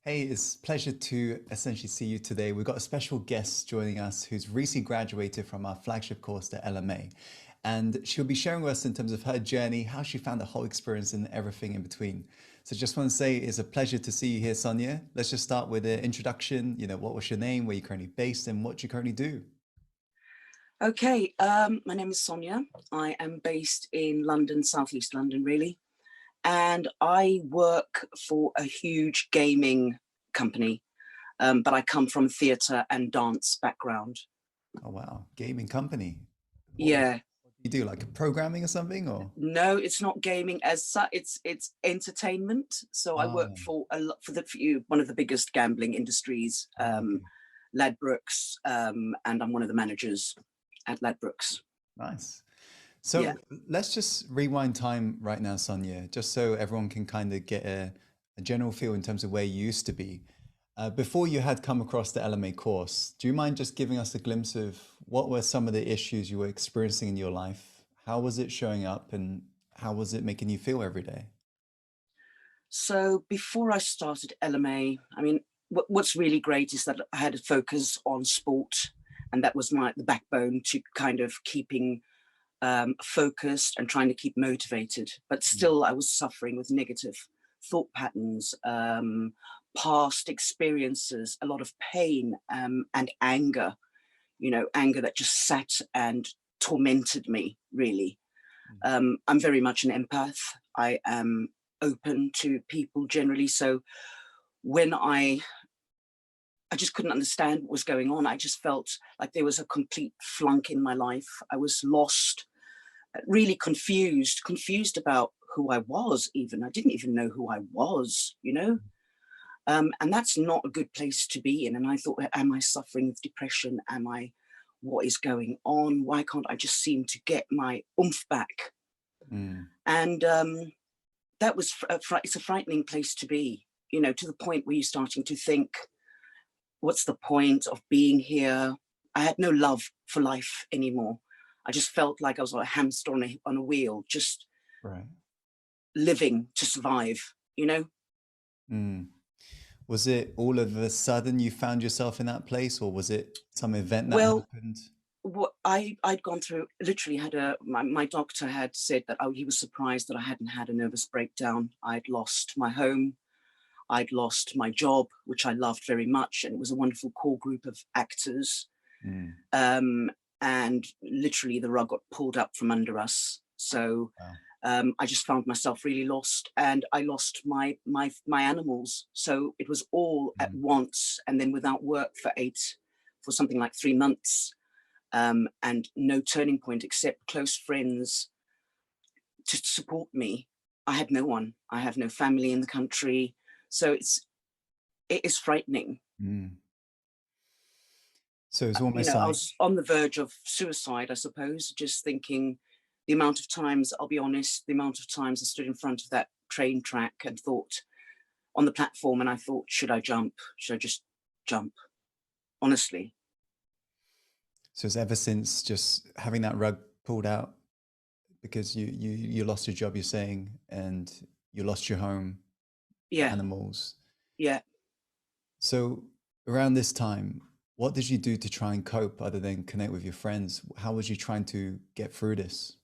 Hey, it's a pleasure to essentially see you today. We've got a special guest joining us who's recently graduated from our flagship course, the LMA. And she'll be sharing with us in terms of her journey, how she found the whole experience and everything in between. So just want to say it's a pleasure to see you here, Sonia. Let's just start with an introduction. What was your name, where you're currently based, and what you currently do? Okay, my name is Sonia. I am based in London, Southeast London, really. And I work for a huge gaming company, but I come from theatre and dance background. Oh, wow. Gaming company. Yeah, What do you do? Like programming or something? Or no, it's not gaming as such. It's entertainment. So I work ah, for a lot one of the biggest gambling industries, okay. Ladbrokes, and I'm one of the managers at Ladbrokes. Nice. Yeah. So let's just rewind time right now, Sonia, just so everyone can kind of get a general feel in terms of where you used to be. Before you had come across the LMA course, do you mind just giving us a glimpse of what were some of the issues you were experiencing in your life? How was it showing up and how was it making you feel every day? So before I started LMA, I mean, what's really great is that I had a focus on sport, and that was the backbone to kind of keeping focused and trying to keep motivated. But Mm. still, I was suffering with negative thought patterns, past experiences, a lot of pain, and anger. Anger that just sat and tormented me, really. I'm very much an empath. I am open to people generally. So when I just couldn't understand what was going on. I just felt like there was a complete flunk in my life. I was lost, really confused about who I was. Even I didn't even know who I was. And that's not a good place to be in. And I thought, am I suffering with depression? What is going on? Why can't I just seem to get my oomph back? Mm. And that was it's a frightening place to be, to the point where you're starting to think, what's the point of being here? I had no love for life anymore. I just felt like I was like a hamster on a wheel, just Right. living to survive. Mm. Was it all of a sudden you found yourself in that place, or was it some event that Well, happened? what I'd gone through, literally had my doctor had said that, oh, he was surprised that I hadn't had a nervous breakdown. I'd lost my home, I'd lost my job, which I loved very much, and it was a wonderful core group of actors. Mm. Um, and literally the rug got pulled up from under us. So Wow. I just found myself really lost, and I lost my animals. So it was all at Mm. once, and then without work for something like 3 months, and no turning point except close friends to support me. I had no one. I have no family in the country, so it is frightening. Mm. So it's almost I like, was on the verge of suicide, I suppose, just thinking the amount of times, I'll be honest, the amount of times I stood in front of that train track and thought on the platform, and I thought, should I jump? Should I just jump? Honestly. so it's ever since just having that rug pulled out because you lost your job, you're saying, and you lost your home, the Yeah. animals. Yeah. So around this time, what did you do to try and cope other than connect with your friends? How was you trying to get through this?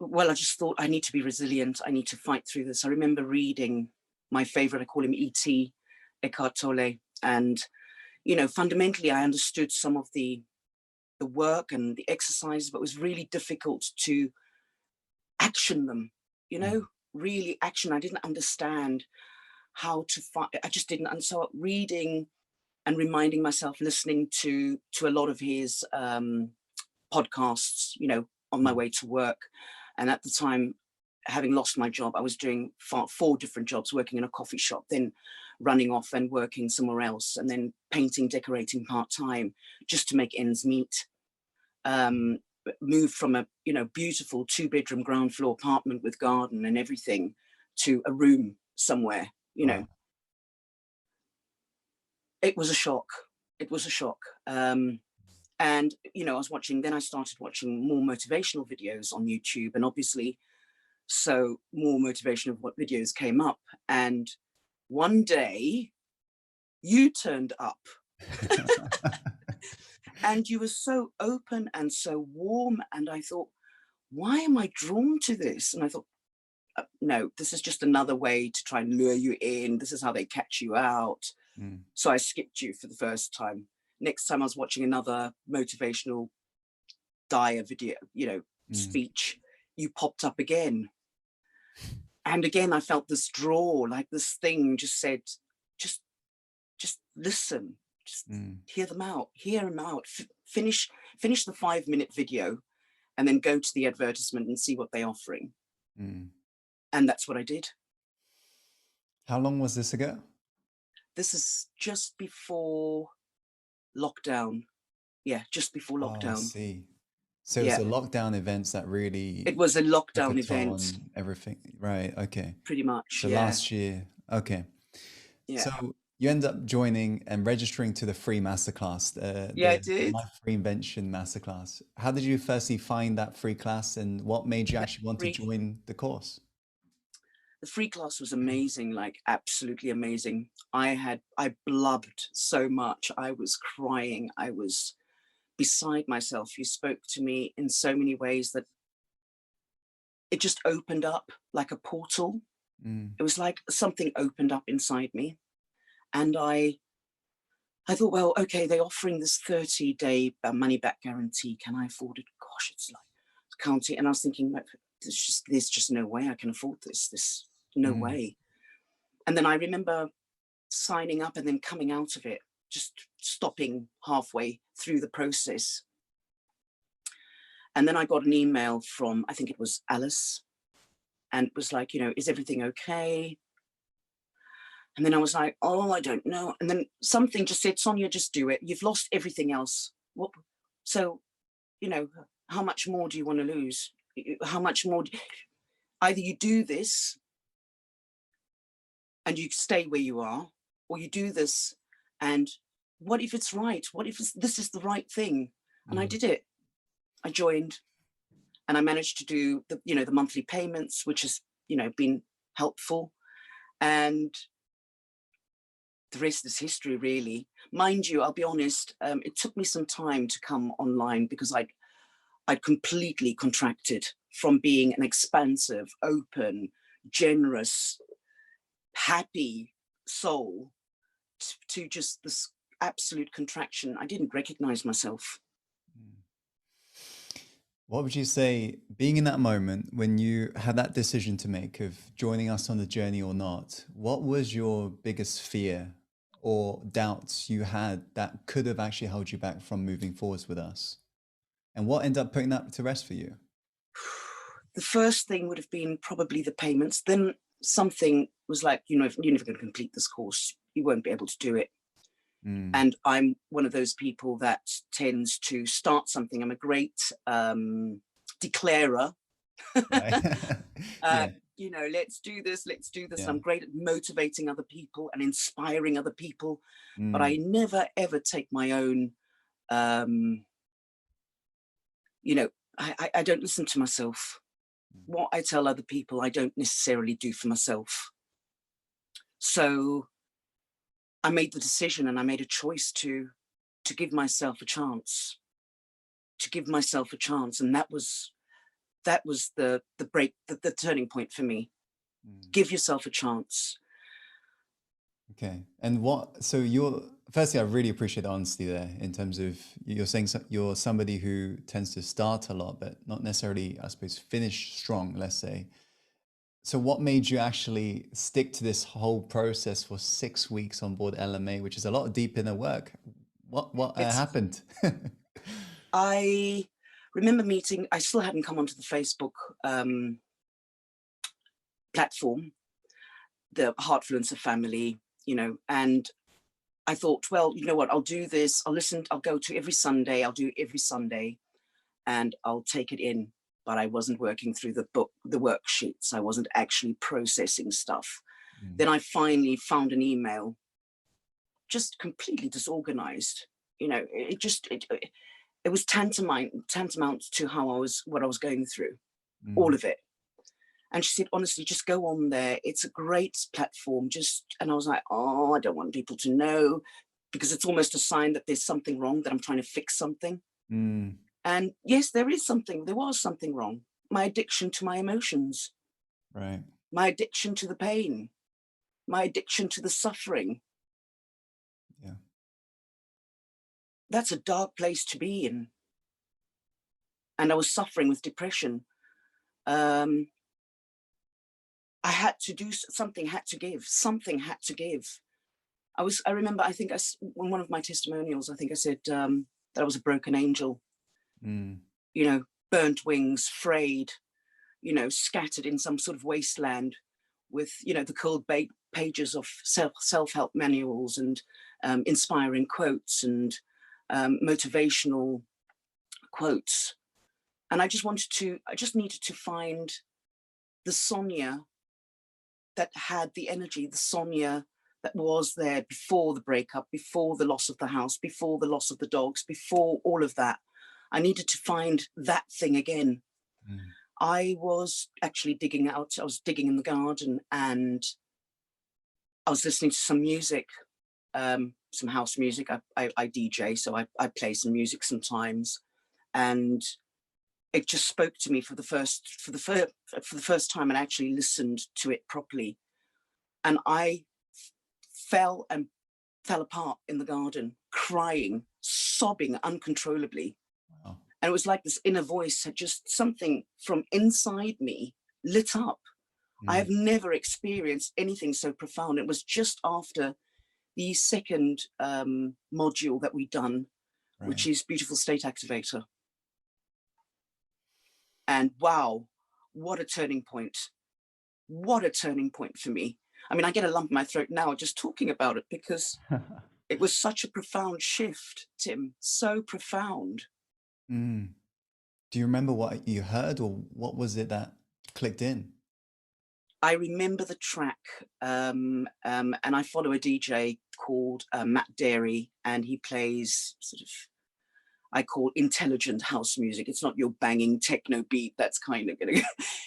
Well, I just thought I need to be resilient. I need to fight through this. I remember reading my favorite, I call him E.T., Eckhart Tolle. And, fundamentally, I understood some of the work and the exercises, but it was really difficult to action them, you Mm. know, really action. I didn't understand how to fight. I just didn't. And so reading and reminding myself, listening to a lot of his podcasts, on my Mm. way to work. And at the time, having lost my job, I was doing four different jobs, working in a coffee shop, then running off and working somewhere else, and then painting, decorating part time, just to make ends meet. Um, Moved from a beautiful 2-bedroom ground floor apartment with garden and everything to a room somewhere. Wow. It was a shock. It was a shock. And I was watching. Then I started watching more motivational videos on YouTube, and obviously, so more motivational videos came up. And one day, you turned up. And you were so open and so warm. And I thought, why am I drawn to this? And I thought, no, this is just another way to try and lure you in. This is how they catch you out. Mm, So I skipped you for the first time. Next time I was watching another motivational dire video, mm, speech, you popped up again. And again, I felt this draw, like this thing just said, just, just listen, just mm, hear them out, finish the 5-minute video and then go to the advertisement and see what they're offering. mm. And that's what I did. How long was this ago? This is just before lockdown. Yeah, just before Oh, I lockdown. see. So it's Yeah, the lockdown events that really it was a took a lockdown toll event, on everything. Right. Okay. pretty much. So Yeah, last year. Okay. yeah, So you end up joining and registering to the free masterclass, yeah. I the did. Life Reinvention Masterclass. How did you firstly find that free class and what made you The actually want to free, join the course? the free class was amazing, like absolutely amazing. I blubbed so much. I was crying. I was beside myself. You spoke to me in so many ways that it just opened up like a portal. Mm, It was like something opened up inside me. And I thought, well, okay, they're offering this 30-day money back guarantee. Can I afford it? Gosh, it's like counting. And I was thinking, like, there's just no way I can afford this. No mm, way. And then I remember signing up and then coming out of it, just stopping halfway through the process. And then I got an email from, I think it was Alice, and it was like, is everything okay? And then I was like, oh, I don't know. And then something just said, Sonia, just do it. You've lost everything else. What? So, how much more do you want to lose? How much more? Either you do this and you stay where you are, or you do this and what if it's right? What if this is the right thing? And I mm. did it. I joined and I managed to do the monthly payments, which has, been helpful. And the rest is history, really. Mind you, I'll be honest, it took me some time to come online because I'd completely contracted from being an expansive, open, generous, happy soul to just this absolute contraction. I didn't recognize myself. What would you say, being in that moment when you had that decision to make of joining us on the journey or not, what was your biggest fear or doubts you had that could have actually held you back from moving forwards with us? And what ended up putting that to rest for you? The first thing would have been probably the payments. Then something was like, if you're never going to complete this course, you won't be able to do it. Mm, And I'm one of those people that tends to start something. I'm a great declarer. right. uh, Yeah. let's do this, let's do this. Yeah. I'm great at motivating other people and inspiring other people, but I Mm, never ever take my own, um, I don't listen to myself. What I tell other people, I don't necessarily do for myself. So I made the decision and I made a choice to give myself a chance, and that was the break, the turning point for me. mm. Give yourself a chance. Okay. And so firstly, I really appreciate the honesty there in terms of you're saying you're somebody who tends to start a lot, but not necessarily, I suppose, finish strong, let's say. So what made you actually stick to this whole process for 6 weeks on board LMA, which is a lot deep inner work? What It's happened? I remember meeting, I still hadn't come onto the Facebook platform, the Heartfluencer family, and I thought, well, you know what, I'll do this, I'll go to every Sunday, I'll do every Sunday, and I'll take it in. But I wasn't working through the worksheets. I wasn't actually processing stuff. Mm, Then I finally found an email, just completely disorganized. It was tantamount to what I was going through, mm, all of it. And she said, honestly, just go on there. It's a great platform. And I was like, oh, I don't want people to know, because it's almost a sign that there's something wrong, that I'm trying to fix something. Mm. And yes, there was something wrong. My addiction to my emotions, Right. my addiction to the pain, my addiction to the suffering. Yeah. That's a dark place to be in. And I was suffering with depression. I had to do something, had to give, something had to give. I remember, I think in one of my testimonials, I think I said that I was a broken angel, Mm. you know, burnt wings, frayed, you know, scattered in some sort of wasteland with, you know, the cold pages of self-help manuals and inspiring quotes and motivational quotes. And I just needed to find the Sonia that had the energy, the Sonia that was there before the breakup, before the loss of the house, before the loss of the dogs, before all of that. I needed to find that thing again. Mm. I was actually digging in the garden, and I was listening to some music, some house music. I DJ, so I play some music sometimes. And it just spoke to me for the first time, and actually listened to it properly. And I fell apart in the garden, crying, sobbing uncontrollably. Wow. And it was like this inner voice had just, something from inside me lit up. I Mm. have never experienced anything so profound. It was just after the second module that we'd done, which Right. is Beautiful State Activator. And wow, what a turning point. What a turning point for me. I mean, I get a lump in my throat now just talking about it, because it was such a profound shift, Tim, so profound. Mm. Do you remember what you heard, or what was it that clicked in? I remember the track, and I follow a DJ called Matt Derry, and he plays sort of, I call intelligent house music. It's not your banging techno beat. That's kind of gonna.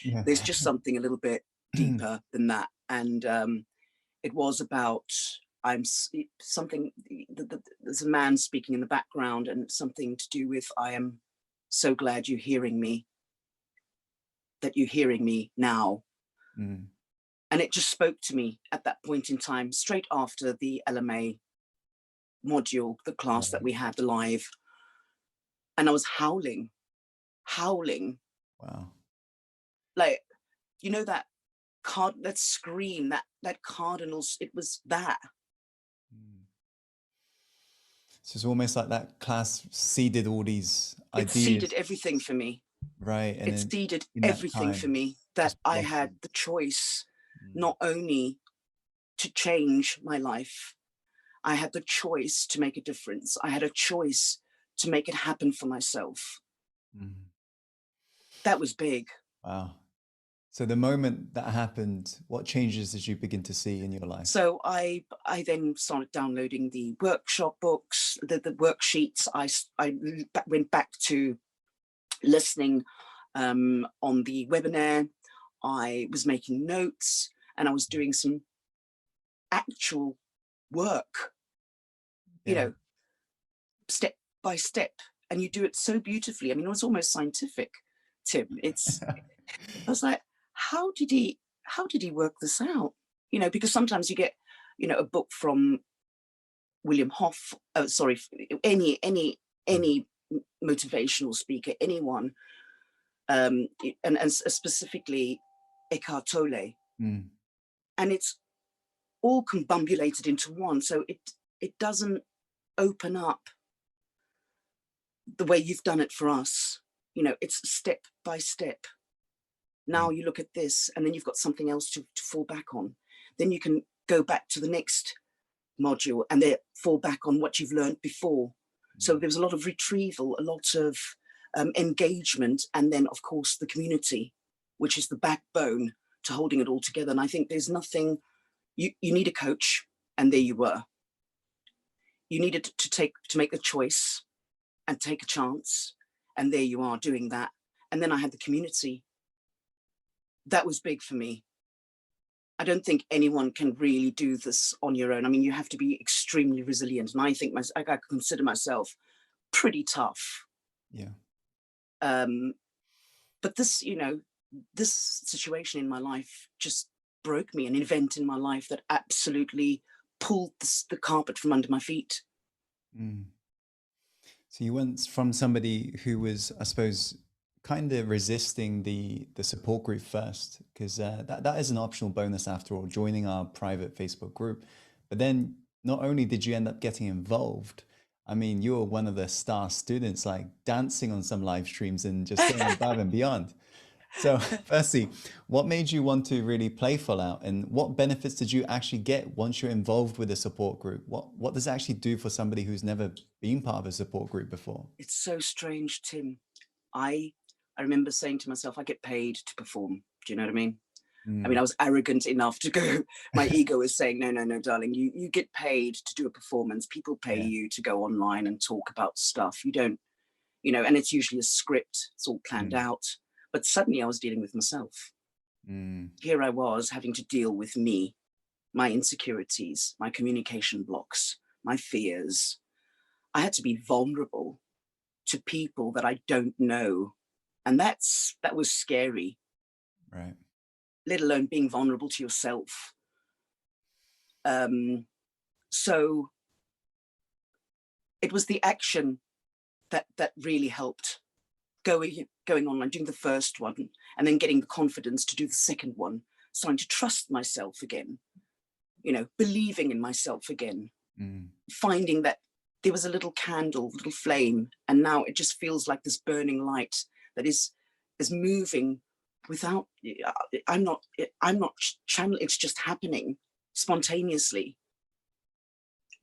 Yeah. There's just something a little bit deeper than that, and it was about something. There's a man speaking in the background, and something to do with, I am so glad you're hearing me. That you're hearing me now. Mm. And it just spoke to me at that point in time, straight after the LMA module, the class that Right. we had live. And I was howling, Wow. like, you know, that scream, that cardinals, it was that. Mm. So it's almost like that class seeded all these It seeded ideas, everything for me. right? And It then seeded in that everything for time, me, that just I had blossomed. the choice, Mm. not only to change my life, I had the choice to make a difference. I had a choice to make it happen for myself. Mm. That was big. Wow. So the moment that happened, what changes did you begin to see in your life? So I then started downloading the workshop books, the worksheets. I went back to listening on the webinar. I was making notes, and I was doing some actual work, you Yeah. know, step by step. And you do it so beautifully. I mean, it was almost scientific, Tim. I was like, how did he work this out? You know, because sometimes you get, you know, a book from William Hoff, sorry, any motivational speaker, anyone, and specifically Eckhart Tolle, Mm. and it's all combubulated into one. So it doesn't open up the way you've done it for us. You know, it's step by step. Now Mm. you look at this, and then you've got something else to fall back on. Then you can go back to the next module and then fall back on what you've learned before. So Mm. there was a lot of retrieval, a lot of engagement, and then of course the community, which is the backbone to holding it all together. And I think there's nothing, you need a coach, and there you were. You needed to make the choice and take a chance, and there you are doing that. And then I had the community. that was big for me. I don't think anyone can really do this on your own. I mean, you have to be extremely resilient, and I think I consider myself pretty tough. Yeah. Um, but this, this situation in my life just broke me, an event in my life that absolutely pulled the carpet from under my feet. Mm. So you went from somebody who was, I suppose, kind of resisting the support group first, because that is an optional bonus after all, joining our private Facebook group. But then not only did you end up getting involved, I mean, you were one of the star students, like dancing on some live streams and just going above and beyond. So, firstly, what made you want to really play full out, and what benefits did you actually get once you're involved with a support group? What does it actually do for somebody who's never been part of a support group before? It's so strange, Tim. I I remember saying to myself, I get paid to perform. Do you know what I mean? I mean, I Mm, was arrogant enough to go. My ego was saying, no, no, no, darling, you get paid to do a performance. People pay yeah. you to go online and talk about stuff. You don't, and it's usually a script. It's all planned Mm, out. But suddenly I was dealing with myself. mm, Here I was having to deal with me, my insecurities, my communication blocks, my fears. I had to be vulnerable to people that I don't know. And that was scary, right. let alone being vulnerable to yourself. Um, so it was the action that really helped, going online, doing the first one, and then getting the confidence to do the second one, starting to trust myself again, believing in myself again, Mm, finding that there was a little candle, little flame, and now it just feels like this burning light that is moving without. I'm not channel. It's just happening spontaneously.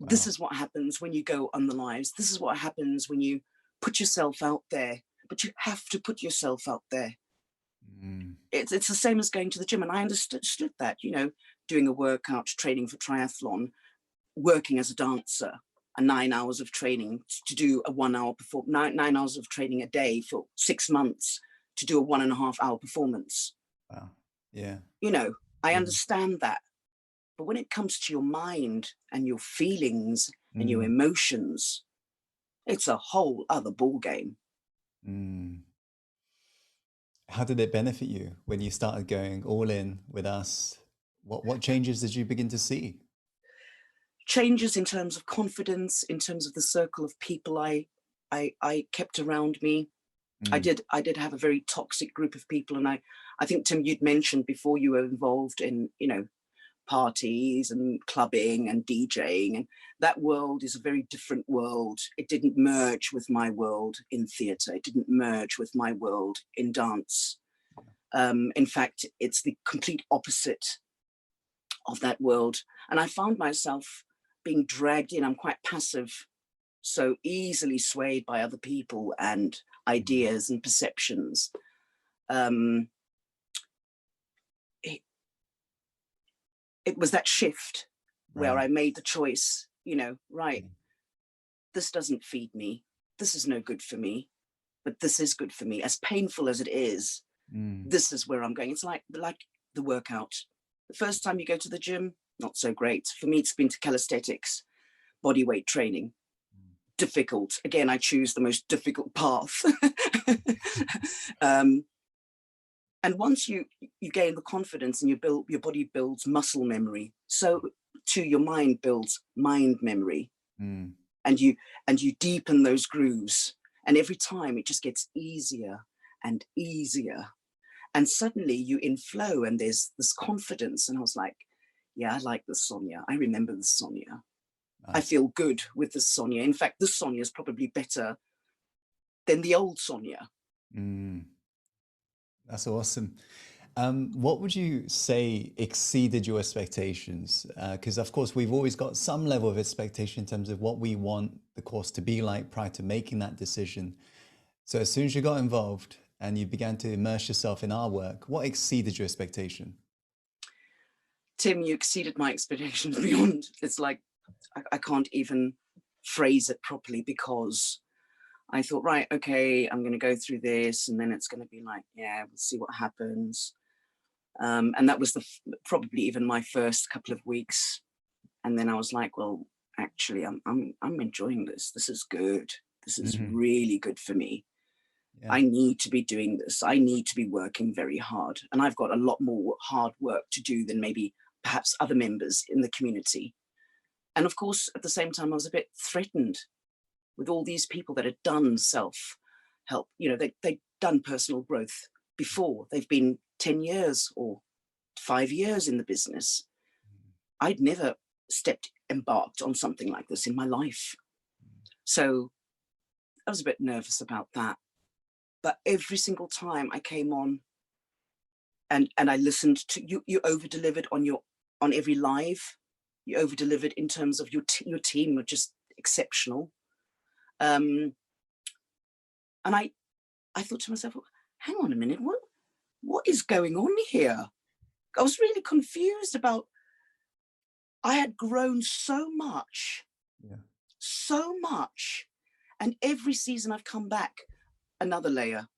This wow. is what happens when you go on the lives. This is what happens when you put yourself out there. But you have to put yourself out there. Mm, It's the same as going to the gym, and I understood that. Doing a workout, training for triathlon, working as a dancer, and 9 hours of training to do a 1 hour perform 9 hours of training a day for 6 months to do a 1.5 hour performance. wow. Yeah. You know, I Mm, understand that. But when it comes to your mind and your feelings and your mm, emotions, it's a whole other ball game. mm. How did it benefit you when you started going all in with us? What changes did you begin to see? Changes in terms of confidence, in terms of the circle of people I kept around me. I Mm, did I did have a very toxic group of people, and I think, Tim, you'd mentioned before you were involved in parties and clubbing and DJing, and that world is a very different world. It didn't merge with my world in theatre. It didn't merge with my world in dance. In fact, it's the complete opposite of that world. And I found myself being dragged in. I'm quite passive, so easily swayed by other people and mm, ideas and perceptions. Um, it, it was that shift where right. I made the choice, right, Mm, this doesn't feed me. This is no good for me, but this is good for me. As painful as it is, mm, this is where I'm going. It's like the workout. The first time you go to the gym, not so great. For me, it's been to calisthenics, body weight training. Difficult. Again, I choose the most difficult path. um, and once you gain the confidence and your body builds muscle memory, so too your mind builds mind memory, mm, and you deepen those grooves, and every time it just gets easier and easier, and suddenly you in flow, and there's this confidence. And I was like, yeah, I like this Sonia. I remember this Sonia. I nice. feel good with this Sonia. In fact, this Sonia is probably better than the old Sonia. Mm, that's awesome. What would you say exceeded your expectations? Because of course we've always got some level of expectation in terms of what we want the course to be like prior to making that decision. So as soon as you got involved and you began to immerse yourself in our work, what exceeded your expectation? Tim, you exceeded my expectations beyond. It's like I can't even phrase it properly, because I thought, right, okay, I'm going to go through this, and then it's going to be like, yeah, we'll see what happens. And that was probably even my first couple of weeks. And then I was like, well, actually, I'm enjoying this. This is good. This is Hmm. really good for me. Yeah. I need to be doing this. I need to be working very hard. And I've got a lot more hard work to do than maybe perhaps other members in the community. And of course, at the same time, I was a bit threatened with all these people that had done self-help. They'd done personal growth before. They've been 10 years or 5 years in the business. I'd never embarked on something like this in my life. So I was a bit nervous about that. But every single time I came on and I listened to you over delivered on every live. You over delivered in terms of your team were just exceptional. And I thought to myself, hang on a minute, what is going on here? I was really confused about, I had grown so much, Yeah. so much. And every season I've come back, another layer,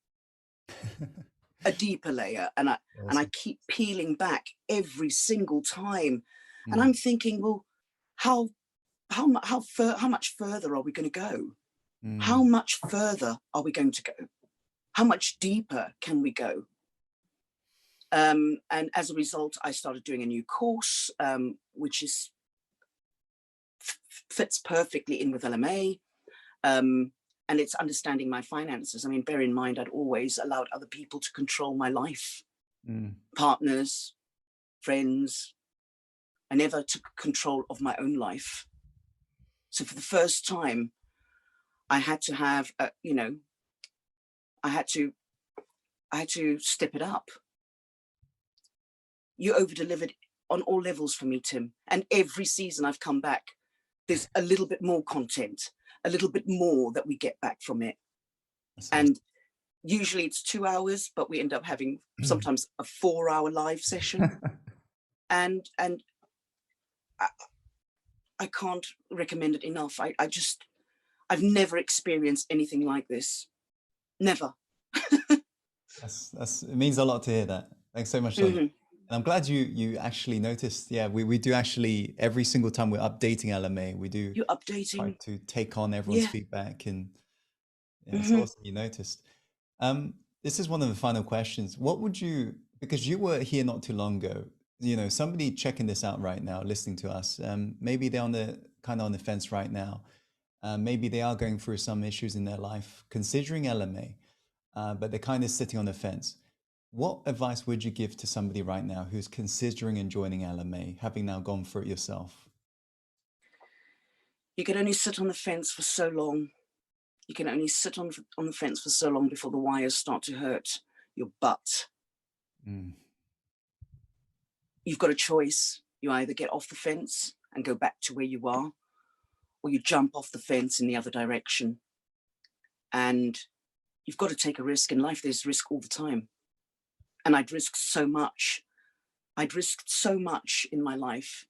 a deeper layer. And I Awesome. keep peeling back every single time. And Mm. I'm thinking, well, how much further are we going to go? How Mm. much further are we going to go? How much deeper can we go? And as a result, I started doing a new course, which fits perfectly in with LMA. And it's understanding my finances. I mean, bear in mind, I'd always allowed other people to control my life, Mm. partners, friends. I never took control of my own life. So for the first time, I had to have, I had to step it up. You over-delivered on all levels for me, Tim. And every season I've come back, there's a little bit more content, a little bit more that we get back from it. That's And usually it's 2 hours, but we end up having awesome. sometimes a 4-hour live session. And I can't recommend it enough. I've never experienced anything like this. Never. It means a lot to hear that. Thanks so much, Sonia. Mm-hmm. And I'm glad you actually noticed. Yeah, we do actually, every single time we're updating LMA, we do You're try updating. to take on everyone's Yeah. feedback, and yeah, it's Mm-hmm. awesome you noticed. This is one of the final questions. What would you, because you were here not too long ago, somebody checking this out right now, listening to us, maybe they're kind of on the fence right now. Maybe they are going through some issues in their life, considering LMA, but they're kind of sitting on the fence. What advice would you give to somebody right now who's considering and joining LMA, having now gone through it yourself? You can only sit on the fence for so long. You can only sit on the fence for so long before the wires start to hurt your butt. Mm. You've got a choice. You either get off the fence and go back to where you are, or you jump off the fence in the other direction. And you've got to take a risk. In life, there's risk all the time. And I'd risked so much. I'd risked so much in my life,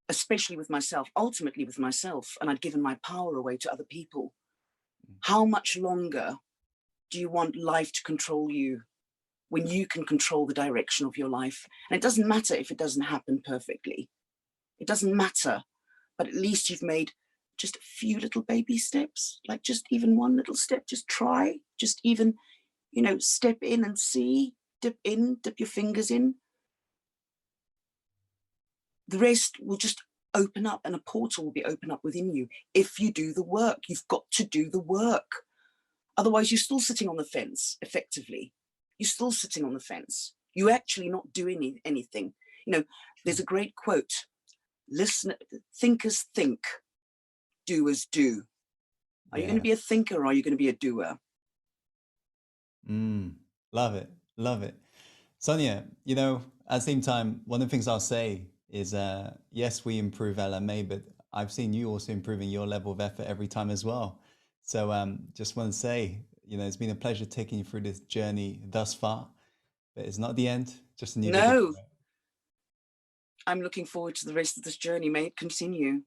especially with myself, ultimately with myself. And I'd given my power away to other people. How much longer do you want life to control you when you can control the direction of your life? And it doesn't matter if it doesn't happen perfectly. It doesn't matter. But at least you've made just a few little baby steps, like just even one little step. Just try, just even, step in and see, dip your fingers in. The rest will just open up, and a portal will be open up within you if you do the work. You've got to do the work. Otherwise, you're still sitting on the fence, effectively. You're still sitting on the fence. You're actually not doing anything. There's a great quote: thinkers think, doers do. Are you going to Yeah. be a thinker, or are you going to be a doer? Love it. Love it. Sonia, at the same time, one of the things I'll say is, yes, we improve LMA, but I've seen you also improving your level of effort every time as well. So just want to say, it's been a pleasure taking you through this journey thus far, but it's not the end, just a new beginning, No, right? I'm looking forward to the rest of this journey. May it continue.